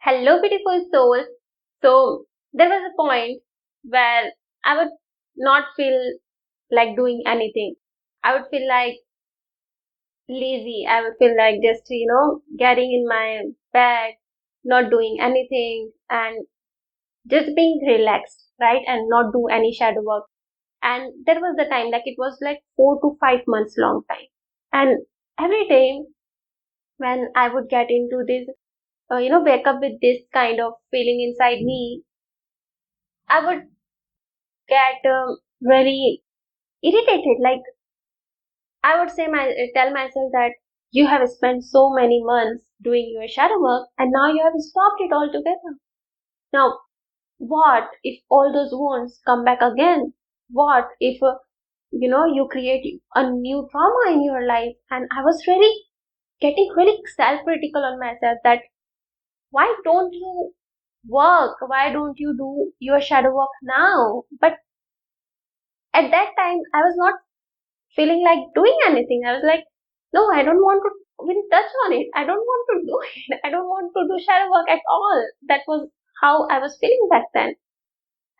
Hello, beautiful souls. So, there was a point where I would not feel like doing anything. I would feel like lazy. I would feel like just, getting in my bed, not doing anything, and just being relaxed, right? And not do any shadow work. And there was the time, like it was like 4 to 5 months long time. And every day when I would get into this, wake up with this kind of feeling inside me, I would get really irritated. Like I would tell myself that you have spent so many months doing your shadow work and now you have stopped it altogether. Now, what if all those wounds come back again? What if you create a new trauma in your life? And I was really getting really self-critical on myself that why don't you work? Why don't you do your shadow work now? But at that time, I was not feeling like doing anything. I was like, no, I don't want to even touch on it. I don't want to do it. I don't want to do shadow work at all. That was how I was feeling back then.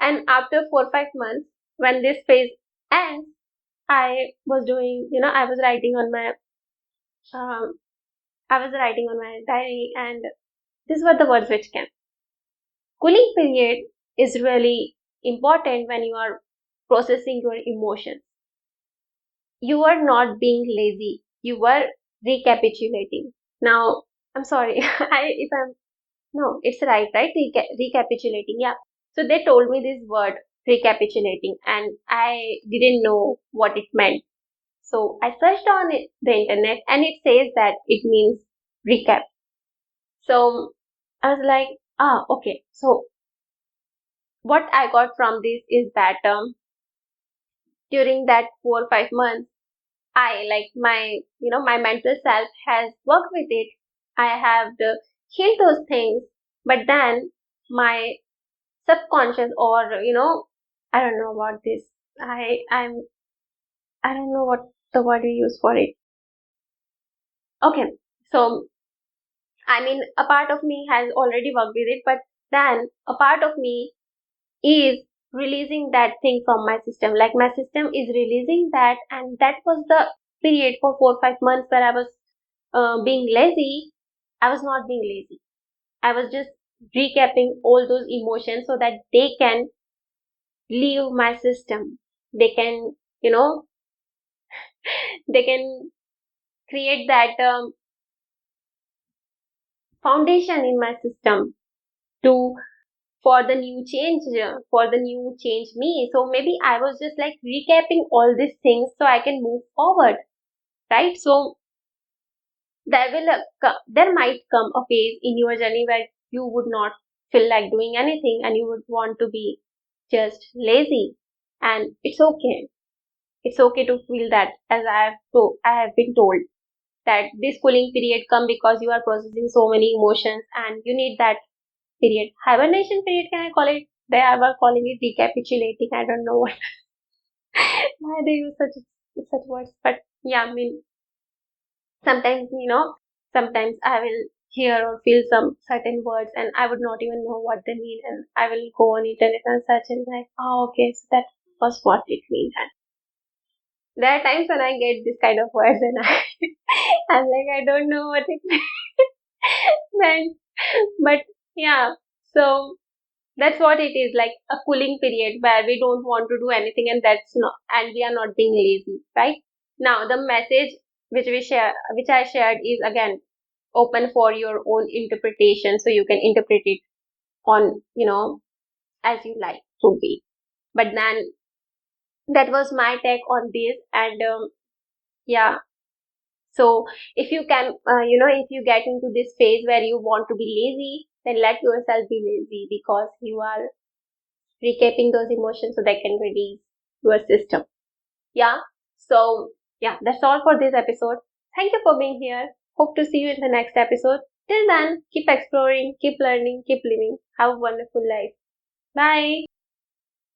And after 4 or 5 months, when this phase ends, I was doing, um, I was writing on my diary, and these were the words which came. Cooling period is really important when you are processing your emotions. You are not being lazy. You are recapitulating. Now, I'm sorry. If I'm no, it's right? Recapitulating. Yeah. So they told me this word recapitulating, and I didn't know what it meant. So I searched on the internet, and it says that it means recap. So I was like, okay. So what I got from this is that during that 4 or 5 months I like my mental self has worked with it. I have healed those things, but then my subconscious or I don't know about this. I don't know what the word you use for it. Okay, so I mean a part of me has already worked with it, but then a part of me is releasing that thing from my system. Like my system is releasing that, and that was the period for 4 or 5 months where I was being lazy. I was not being lazy. I was just recapping all those emotions so that they can leave my system. They can, you know, they can create that foundation in my system to for the new change, for the new change me. So maybe I was just like recapping all these things so I can move forward, right? So there might come a phase in your journey where you would not feel like doing anything and you would want to be just lazy, and it's okay to feel that, as I have been told that this cooling period come because you are processing so many emotions and you need that period. Hibernation period, can I call it? They are calling it recapitulating. I don't know what why they use such words, but yeah, I mean sometimes sometimes I will hear or feel some certain words and I would not even know what they mean, and I will go on internet and search and like, oh, okay, so that was what it means. And there are times when I get this kind of words and I'm like, I don't know what it meant. But yeah, so that's what it is, like a cooling period where we don't want to do anything, and we are not being lazy, right? Now the message which I shared is again open for your own interpretation, so you can interpret it on as you like to be. But then that was my take on this, and yeah. So if you can, if you get into this phase where you want to be lazy, then let yourself be lazy because you are recapping those emotions so they can release your system. Yeah. So yeah, that's all for this episode. Thank you for being here. Hope to see you in the next episode. Till then, keep exploring, keep learning, keep living. Have a wonderful life. Bye.